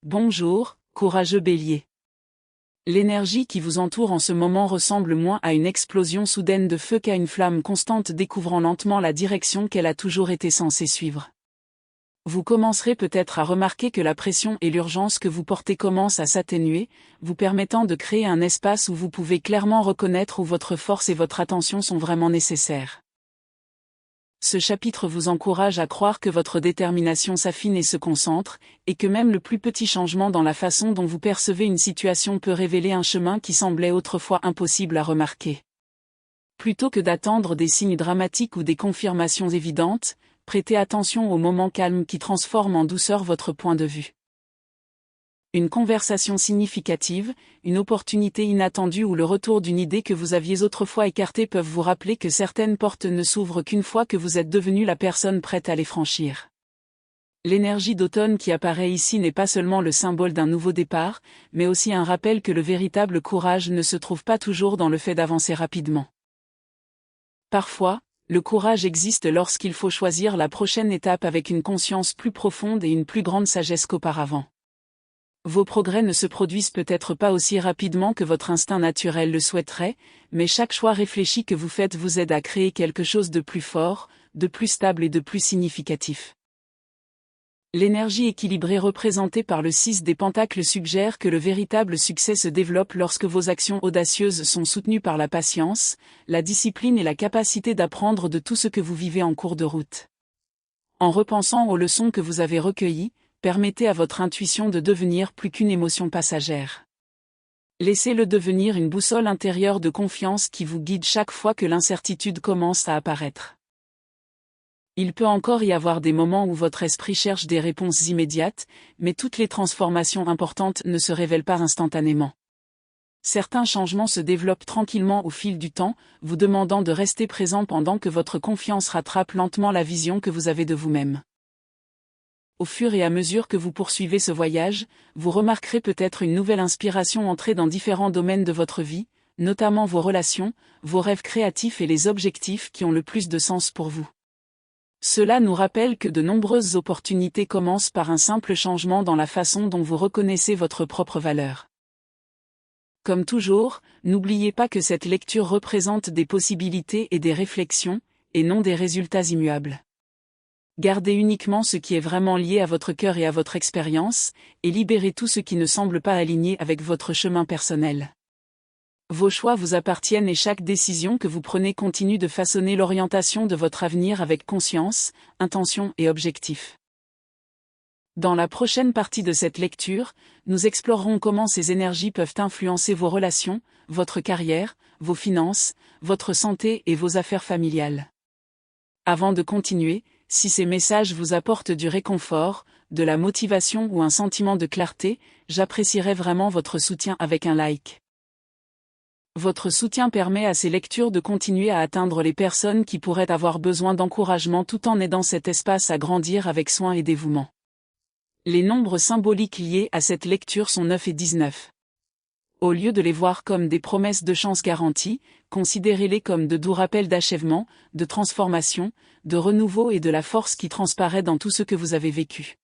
Bonjour, courageux Bélier. L'énergie qui vous entoure en ce moment ressemble moins à une explosion soudaine de feu qu'à une flamme constante découvrant lentement la direction qu'elle a toujours été censée suivre. Vous commencerez peut-être à remarquer que la pression et l'urgence que vous portez commencent à s'atténuer, vous permettant de créer un espace où vous pouvez clairement reconnaître où votre force et votre attention sont vraiment nécessaires. Ce chapitre vous encourage à croire que votre détermination s'affine et se concentre, et que même le plus petit changement dans la façon dont vous percevez une situation peut révéler un chemin qui semblait autrefois impossible à remarquer. Plutôt que d'attendre des signes dramatiques ou des confirmations évidentes, prêtez attention aux moments calmes qui transforment en douceur votre point de vue. Une conversation significative, une opportunité inattendue ou le retour d'une idée que vous aviez autrefois écartée peuvent vous rappeler que certaines portes ne s'ouvrent qu'une fois que vous êtes devenu la personne prête à les franchir. L'énergie d'automne qui apparaît ici n'est pas seulement le symbole d'un nouveau départ, mais aussi un rappel que le véritable courage ne se trouve pas toujours dans le fait d'avancer rapidement. Parfois, le courage existe lorsqu'il faut choisir la prochaine étape avec une conscience plus profonde et une plus grande sagesse qu'auparavant. Vos progrès ne se produisent peut-être pas aussi rapidement que votre instinct naturel le souhaiterait, mais chaque choix réfléchi que vous faites vous aide à créer quelque chose de plus fort, de plus stable et de plus significatif. L'énergie équilibrée représentée par le 6 des Pentacles suggère que le véritable succès se développe lorsque vos actions audacieuses sont soutenues par la patience, la discipline et la capacité d'apprendre de tout ce que vous vivez en cours de route. En repensant aux leçons que vous avez recueillies, permettez à votre intuition de devenir plus qu'une émotion passagère. Laissez-le devenir une boussole intérieure de confiance qui vous guide chaque fois que l'incertitude commence à apparaître. Il peut encore y avoir des moments où votre esprit cherche des réponses immédiates, mais toutes les transformations importantes ne se révèlent pas instantanément. Certains changements se développent tranquillement au fil du temps, vous demandant de rester présent pendant que votre confiance rattrape lentement la vision que vous avez de vous-même. Au fur et à mesure que vous poursuivez ce voyage, vous remarquerez peut-être une nouvelle inspiration entrer dans différents domaines de votre vie, notamment vos relations, vos rêves créatifs et les objectifs qui ont le plus de sens pour vous. Cela nous rappelle que de nombreuses opportunités commencent par un simple changement dans la façon dont vous reconnaissez votre propre valeur. Comme toujours, n'oubliez pas que cette lecture représente des possibilités et des réflexions, et non des résultats immuables. Gardez uniquement ce qui est vraiment lié à votre cœur et à votre expérience, et libérez tout ce qui ne semble pas aligné avec votre chemin personnel. Vos choix vous appartiennent et chaque décision que vous prenez continue de façonner l'orientation de votre avenir avec conscience, intention et objectif. Dans la prochaine partie de cette lecture, nous explorerons comment ces énergies peuvent influencer vos relations, votre carrière, vos finances, votre santé et vos affaires familiales. Avant de continuer, si ces messages vous apportent du réconfort, de la motivation ou un sentiment de clarté, j'apprécierais vraiment votre soutien avec un like. Votre soutien permet à ces lectures de continuer à atteindre les personnes qui pourraient avoir besoin d'encouragement tout en aidant cet espace à grandir avec soin et dévouement. Les nombres symboliques liés à cette lecture sont 9 et 19. Au lieu de les voir comme des promesses de chance garanties, considérez-les comme de doux rappels d'achèvement, de transformation, de renouveau et de la force qui transparaît dans tout ce que vous avez vécu.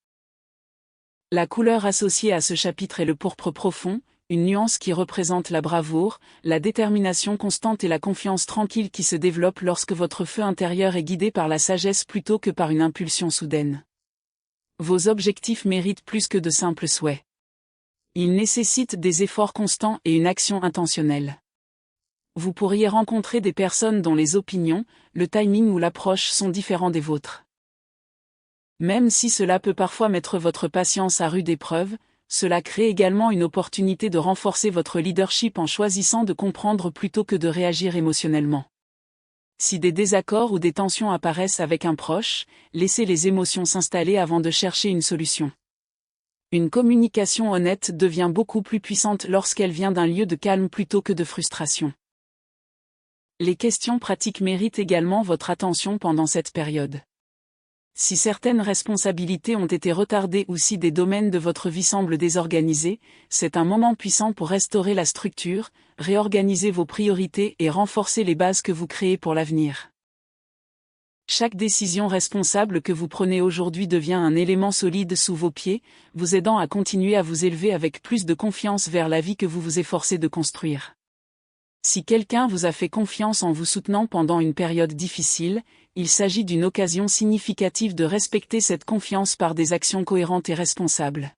La couleur associée à ce chapitre est le pourpre profond, une nuance qui représente la bravoure, la détermination constante et la confiance tranquille qui se développe lorsque votre feu intérieur est guidé par la sagesse plutôt que par une impulsion soudaine. Vos objectifs méritent plus que de simples souhaits. Ils nécessitent des efforts constants et une action intentionnelle. Vous pourriez rencontrer des personnes dont les opinions, le timing ou l'approche sont différents des vôtres. Même si cela peut parfois mettre votre patience à rude épreuve, cela crée également une opportunité de renforcer votre leadership en choisissant de comprendre plutôt que de réagir émotionnellement. Si des désaccords ou des tensions apparaissent avec un proche, laissez les émotions s'installer avant de chercher une solution. Une communication honnête devient beaucoup plus puissante lorsqu'elle vient d'un lieu de calme plutôt que de frustration. Les questions pratiques méritent également votre attention pendant cette période. Si certaines responsabilités ont été retardées ou si des domaines de votre vie semblent désorganisés, c'est un moment puissant pour restaurer la structure, réorganiser vos priorités et renforcer les bases que vous créez pour l'avenir. Chaque décision responsable que vous prenez aujourd'hui devient un élément solide sous vos pieds, vous aidant à continuer à vous élever avec plus de confiance vers la vie que vous vous efforcez de construire. Si quelqu'un vous a fait confiance en vous soutenant pendant une période difficile, il s'agit d'une occasion significative de respecter cette confiance par des actions cohérentes et responsables.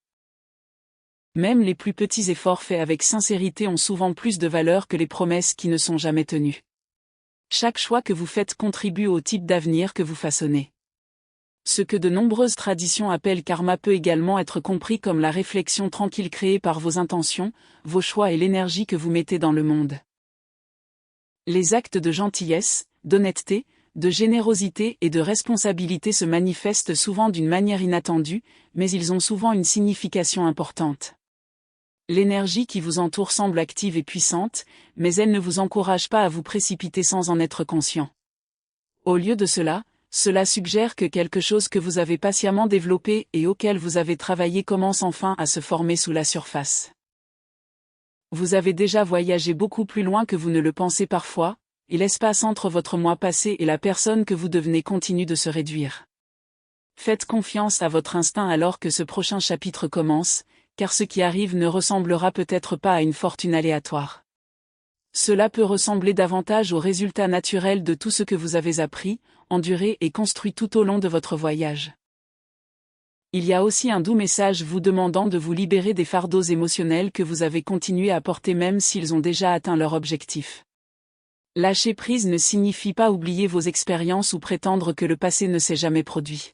Même les plus petits efforts faits avec sincérité ont souvent plus de valeur que les promesses qui ne sont jamais tenues. Chaque choix que vous faites contribue au type d'avenir que vous façonnez. Ce que de nombreuses traditions appellent karma peut également être compris comme la réflexion tranquille créée par vos intentions, vos choix et l'énergie que vous mettez dans le monde. Les actes de gentillesse, d'honnêteté, de générosité et de responsabilité se manifestent souvent d'une manière inattendue, mais ils ont souvent une signification importante. L'énergie qui vous entoure semble active et puissante, mais elle ne vous encourage pas à vous précipiter sans en être conscient. Au lieu de cela, cela suggère que quelque chose que vous avez patiemment développé et auquel vous avez travaillé commence enfin à se former sous la surface. Vous avez déjà voyagé beaucoup plus loin que vous ne le pensez parfois, et l'espace entre votre moi passé et la personne que vous devenez continue de se réduire. Faites confiance à votre instinct alors que ce prochain chapitre commence, car ce qui arrive ne ressemblera peut-être pas à une fortune aléatoire. Cela peut ressembler davantage au résultat naturel de tout ce que vous avez appris, enduré et construit tout au long de votre voyage. Il y a aussi un doux message vous demandant de vous libérer des fardeaux émotionnels que vous avez continué à porter même s'ils ont déjà atteint leur objectif. Lâcher prise ne signifie pas oublier vos expériences ou prétendre que le passé ne s'est jamais produit.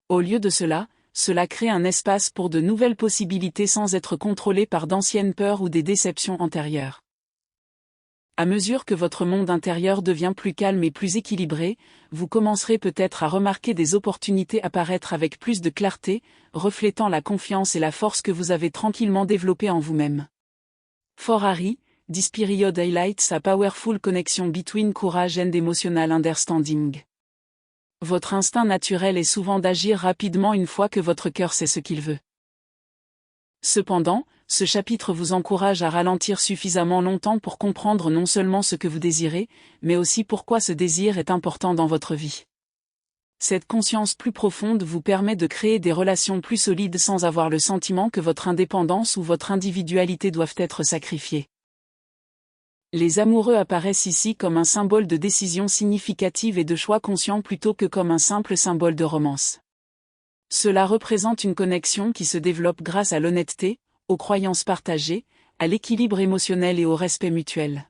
Au lieu de cela, cela crée un espace pour de nouvelles possibilités sans être contrôlé par d'anciennes peurs ou des déceptions antérieures. À mesure que votre monde intérieur devient plus calme et plus équilibré, vous commencerez peut-être à remarquer des opportunités apparaître avec plus de clarté, reflétant la confiance et la force que vous avez tranquillement développées en vous-même. For Harry, this period highlights a powerful connection between courage and emotional understanding. Votre instinct naturel est souvent d'agir rapidement une fois que votre cœur sait ce qu'il veut. Cependant, ce chapitre vous encourage à ralentir suffisamment longtemps pour comprendre non seulement ce que vous désirez, mais aussi pourquoi ce désir est important dans votre vie. Cette conscience plus profonde vous permet de créer des relations plus solides sans avoir le sentiment que votre indépendance ou votre individualité doivent être sacrifiées. Les amoureux apparaissent ici comme un symbole de décision significative et de choix conscient plutôt que comme un simple symbole de romance. Cela représente une connexion qui se développe grâce à l'honnêteté, aux croyances partagées, à l'équilibre émotionnel et au respect mutuel.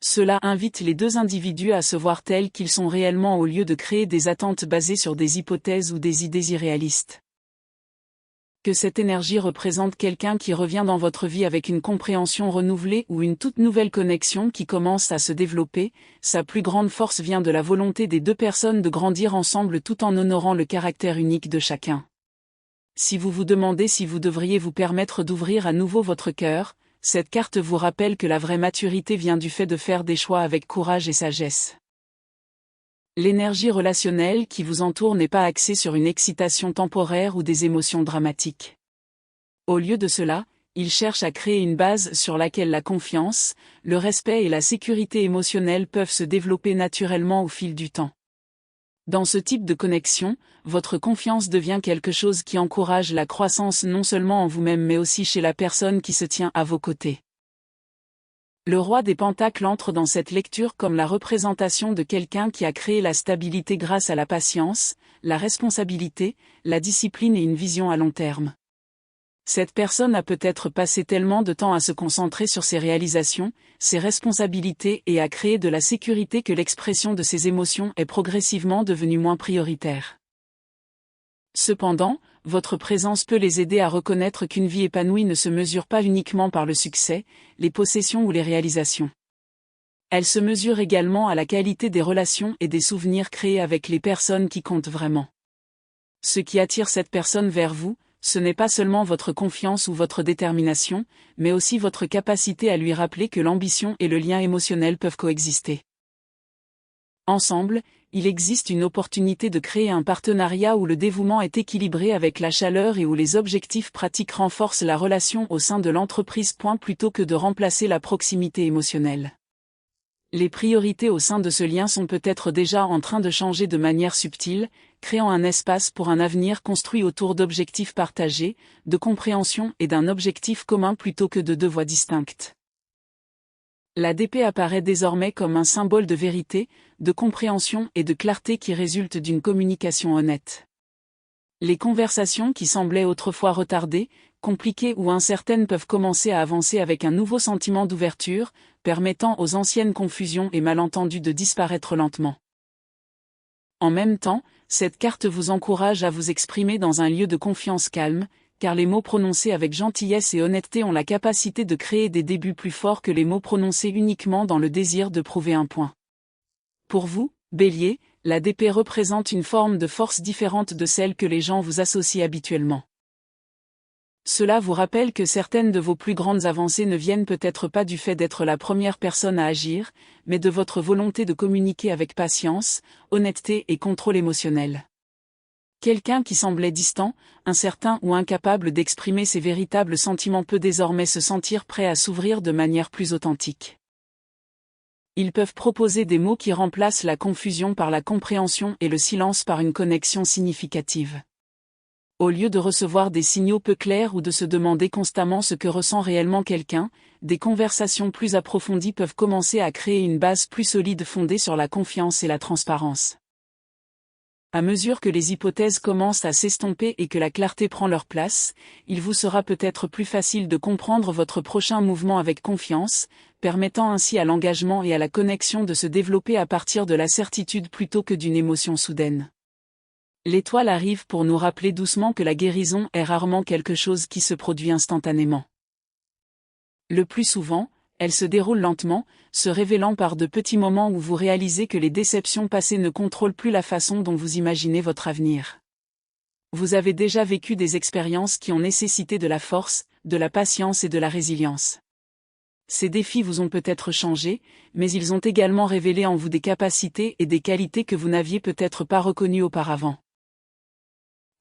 Cela invite les deux individus à se voir tels qu'ils sont réellement au lieu de créer des attentes basées sur des hypothèses ou des idées irréalistes. Que cette énergie représente quelqu'un qui revient dans votre vie avec une compréhension renouvelée ou une toute nouvelle connexion qui commence à se développer, sa plus grande force vient de la volonté des deux personnes de grandir ensemble tout en honorant le caractère unique de chacun. Si vous vous demandez si vous devriez vous permettre d'ouvrir à nouveau votre cœur, cette carte vous rappelle que la vraie maturité vient du fait de faire des choix avec courage et sagesse. L'énergie relationnelle qui vous entoure n'est pas axée sur une excitation temporaire ou des émotions dramatiques. Au lieu de cela, il cherche à créer une base sur laquelle la confiance, le respect et la sécurité émotionnelle peuvent se développer naturellement au fil du temps. Dans ce type de connexion, votre confiance devient quelque chose qui encourage la croissance non seulement en vous-même mais aussi chez la personne qui se tient à vos côtés. Le roi des Pentacles entre dans cette lecture comme la représentation de quelqu'un qui a créé la stabilité grâce à la patience, la responsabilité, la discipline et une vision à long terme. Cette personne a peut-être passé tellement de temps à se concentrer sur ses réalisations, ses responsabilités et à créer de la sécurité que l'expression de ses émotions est progressivement devenue moins prioritaire. Cependant, votre présence peut les aider à reconnaître qu'une vie épanouie ne se mesure pas uniquement par le succès, les possessions ou les réalisations. Elle se mesure également à la qualité des relations et des souvenirs créés avec les personnes qui comptent vraiment. Ce qui attire cette personne vers vous, ce n'est pas seulement votre confiance ou votre détermination, mais aussi votre capacité à lui rappeler que l'ambition et le lien émotionnel peuvent coexister. Ensemble, il existe une opportunité de créer un partenariat où le dévouement est équilibré avec la chaleur et où les objectifs pratiques renforcent la relation au sein de l'entreprise. Plutôt que de remplacer la proximité émotionnelle. Les priorités au sein de ce lien sont peut-être déjà en train de changer de manière subtile, créant un espace pour un avenir construit autour d'objectifs partagés, de compréhension et d'un objectif commun plutôt que de deux voies distinctes. La DP apparaît désormais comme un symbole de vérité, de compréhension et de clarté qui résulte d'une communication honnête. Les conversations qui semblaient autrefois retardées, compliquées ou incertaines peuvent commencer à avancer avec un nouveau sentiment d'ouverture, permettant aux anciennes confusions et malentendus de disparaître lentement. En même temps, cette carte vous encourage à vous exprimer dans un lieu de confiance calme, car les mots prononcés avec gentillesse et honnêteté ont la capacité de créer des débuts plus forts que les mots prononcés uniquement dans le désir de prouver un point. Pour vous, Bélier, la DP représente une forme de force différente de celle que les gens vous associent habituellement. Cela vous rappelle que certaines de vos plus grandes avancées ne viennent peut-être pas du fait d'être la première personne à agir, mais de votre volonté de communiquer avec patience, honnêteté et contrôle émotionnel. Quelqu'un qui semblait distant, incertain ou incapable d'exprimer ses véritables sentiments peut désormais se sentir prêt à s'ouvrir de manière plus authentique. Ils peuvent proposer des mots qui remplacent la confusion par la compréhension et le silence par une connexion significative. Au lieu de recevoir des signaux peu clairs ou de se demander constamment ce que ressent réellement quelqu'un, des conversations plus approfondies peuvent commencer à créer une base plus solide fondée sur la confiance et la transparence. À mesure que les hypothèses commencent à s'estomper et que la clarté prend leur place, il vous sera peut-être plus facile de comprendre votre prochain mouvement avec confiance, permettant ainsi à l'engagement et à la connexion de se développer à partir de la certitude plutôt que d'une émotion soudaine. L'étoile arrive pour nous rappeler doucement que la guérison est rarement quelque chose qui se produit instantanément. Le plus souvent, elle se déroule lentement, se révélant par de petits moments où vous réalisez que les déceptions passées ne contrôlent plus la façon dont vous imaginez votre avenir. Vous avez déjà vécu des expériences qui ont nécessité de la force, de la patience et de la résilience. Ces défis vous ont peut-être changé, mais ils ont également révélé en vous des capacités et des qualités que vous n'aviez peut-être pas reconnues auparavant.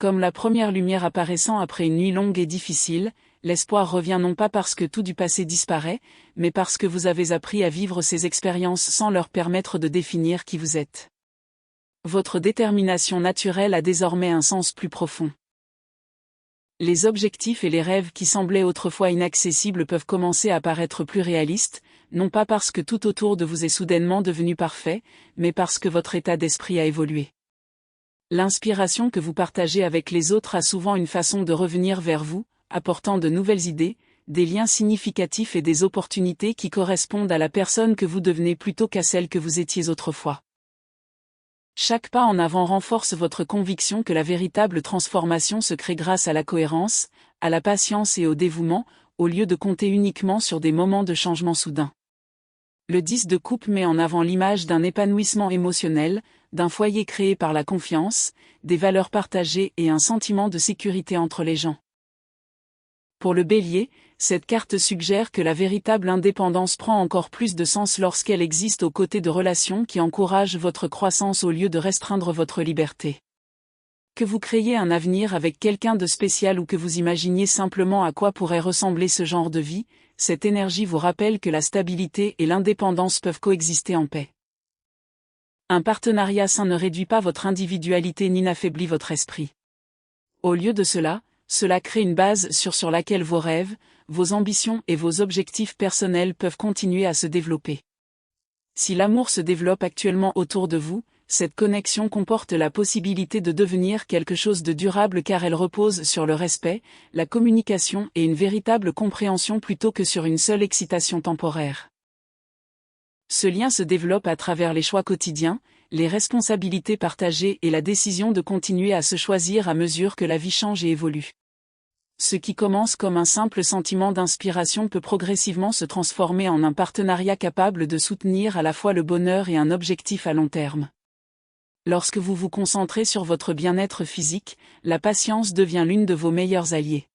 Comme la première lumière apparaissant après une nuit longue et difficile, l'espoir revient non pas parce que tout du passé disparaît, mais parce que vous avez appris à vivre ces expériences sans leur permettre de définir qui vous êtes. Votre détermination naturelle a désormais un sens plus profond. Les objectifs et les rêves qui semblaient autrefois inaccessibles peuvent commencer à paraître plus réalistes, non pas parce que tout autour de vous est soudainement devenu parfait, mais parce que votre état d'esprit a évolué. L'inspiration que vous partagez avec les autres a souvent une façon de revenir vers vous, apportant de nouvelles idées, des liens significatifs et des opportunités qui correspondent à la personne que vous devenez plutôt qu'à celle que vous étiez autrefois. Chaque pas en avant renforce votre conviction que la véritable transformation se crée grâce à la cohérence, à la patience et au dévouement, au lieu de compter uniquement sur des moments de changement soudain. Le 10 de coupe met en avant l'image d'un épanouissement émotionnel, d'un foyer créé par la confiance, des valeurs partagées et un sentiment de sécurité entre les gens. Pour le Bélier, cette carte suggère que la véritable indépendance prend encore plus de sens lorsqu'elle existe aux côtés de relations qui encouragent votre croissance au lieu de restreindre votre liberté. Que vous créiez un avenir avec quelqu'un de spécial ou que vous imaginiez simplement à quoi pourrait ressembler ce genre de vie, cette énergie vous rappelle que la stabilité et l'indépendance peuvent coexister en paix. Un partenariat sain ne réduit pas votre individualité ni n'affaiblit votre esprit. Au lieu de cela, cela crée une base sur laquelle vos rêves, vos ambitions et vos objectifs personnels peuvent continuer à se développer. Si l'amour se développe actuellement autour de vous, cette connexion comporte la possibilité de devenir quelque chose de durable car elle repose sur le respect, la communication et une véritable compréhension plutôt que sur une seule excitation temporaire. Ce lien se développe à travers les choix quotidiens, les responsabilités partagées et la décision de continuer à se choisir à mesure que la vie change et évolue. Ce qui commence comme un simple sentiment d'inspiration peut progressivement se transformer en un partenariat capable de soutenir à la fois le bonheur et un objectif à long terme. Lorsque vous vous concentrez sur votre bien-être physique, la patience devient l'une de vos meilleurs alliés.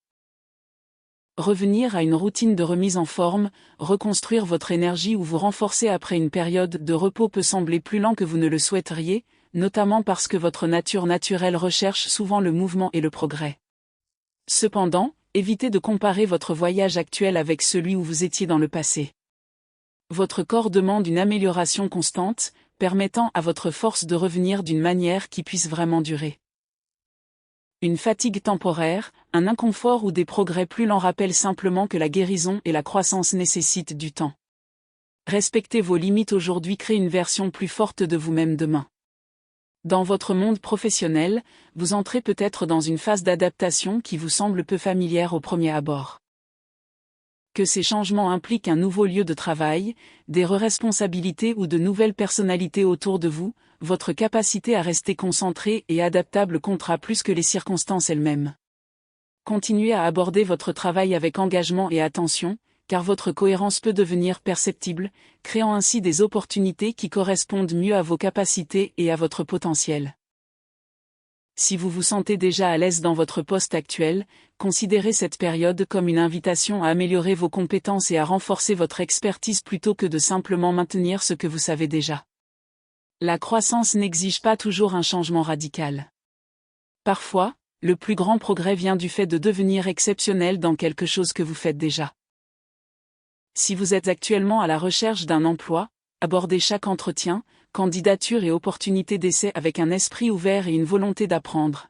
Revenir à une routine de remise en forme, reconstruire votre énergie ou vous renforcer après une période de repos peut sembler plus lent que vous ne le souhaiteriez, notamment parce que votre nature naturelle recherche souvent le mouvement et le progrès. Cependant, évitez de comparer votre voyage actuel avec celui où vous étiez dans le passé. Votre corps demande une amélioration constante, permettant à votre force de revenir d'une manière qui puisse vraiment durer. Une fatigue temporaire, un inconfort ou des progrès plus lents rappellent simplement que la guérison et la croissance nécessitent du temps. Respecter vos limites aujourd'hui crée une version plus forte de vous-même demain. Dans votre monde professionnel, vous entrez peut-être dans une phase d'adaptation qui vous semble peu familière au premier abord. Que ces changements impliquent un nouveau lieu de travail, des responsabilités ou de nouvelles personnalités autour de vous, votre capacité à rester concentré et adaptable comptera plus que les circonstances elles-mêmes. Continuez à aborder votre travail avec engagement et attention, car votre cohérence peut devenir perceptible, créant ainsi des opportunités qui correspondent mieux à vos capacités et à votre potentiel. Si vous vous sentez déjà à l'aise dans votre poste actuel, considérez cette période comme une invitation à améliorer vos compétences et à renforcer votre expertise plutôt que de simplement maintenir ce que vous savez déjà. La croissance n'exige pas toujours un changement radical. Parfois, le plus grand progrès vient du fait de devenir exceptionnel dans quelque chose que vous faites déjà. Si vous êtes actuellement à la recherche d'un emploi, abordez chaque entretien, candidature et opportunité d'essai avec un esprit ouvert et une volonté d'apprendre.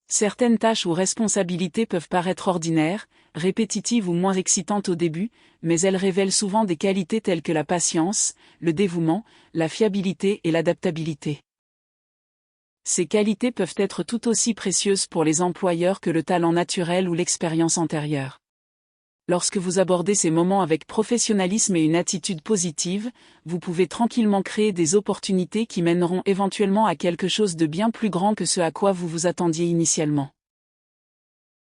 Certaines tâches ou responsabilités peuvent paraître ordinaires, répétitives ou moins excitantes au début, mais elles révèlent souvent des qualités telles que la patience, le dévouement, la fiabilité et l'adaptabilité. Ces qualités peuvent être tout aussi précieuses pour les employeurs que le talent naturel ou l'expérience antérieure. Lorsque vous abordez ces moments avec professionnalisme et une attitude positive, vous pouvez tranquillement créer des opportunités qui mèneront éventuellement à quelque chose de bien plus grand que ce à quoi vous vous attendiez initialement.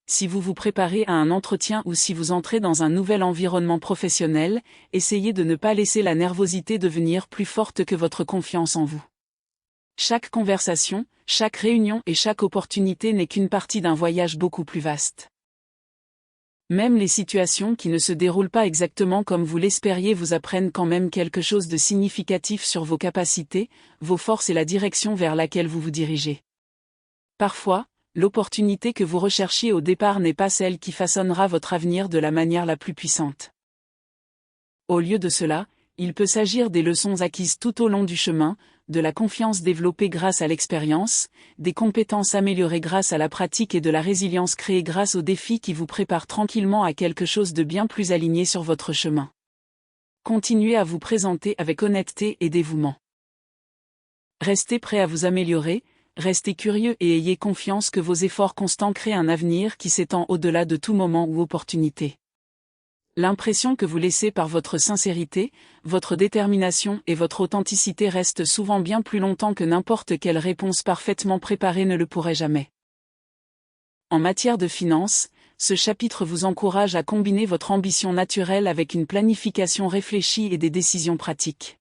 Si vous vous préparez à un entretien ou si vous entrez dans un nouvel environnement professionnel, essayez de ne pas laisser la nervosité devenir plus forte que votre confiance en vous. Chaque conversation, chaque réunion et chaque opportunité n'est qu'une partie d'un voyage beaucoup plus vaste. Même les situations qui ne se déroulent pas exactement comme vous l'espériez vous apprennent quand même quelque chose de significatif sur vos capacités, vos forces et la direction vers laquelle vous vous dirigez. Parfois, l'opportunité que vous recherchiez au départ n'est pas celle qui façonnera votre avenir de la manière la plus puissante. Au lieu de cela, il peut s'agir des leçons acquises tout au long du chemin, de la confiance développée grâce à l'expérience, des compétences améliorées grâce à la pratique et de la résilience créée grâce aux défis qui vous préparent tranquillement à quelque chose de bien plus aligné sur votre chemin. Continuez à vous présenter avec honnêteté et dévouement. Restez prêt à vous améliorer, restez curieux et ayez confiance que vos efforts constants créent un avenir qui s'étend au-delà de tout moment ou opportunité. L'impression que vous laissez par votre sincérité, votre détermination et votre authenticité reste souvent bien plus longtemps que n'importe quelle réponse parfaitement préparée ne le pourrait jamais. En matière de finances, ce chapitre vous encourage à combiner votre ambition naturelle avec une planification réfléchie et des décisions pratiques.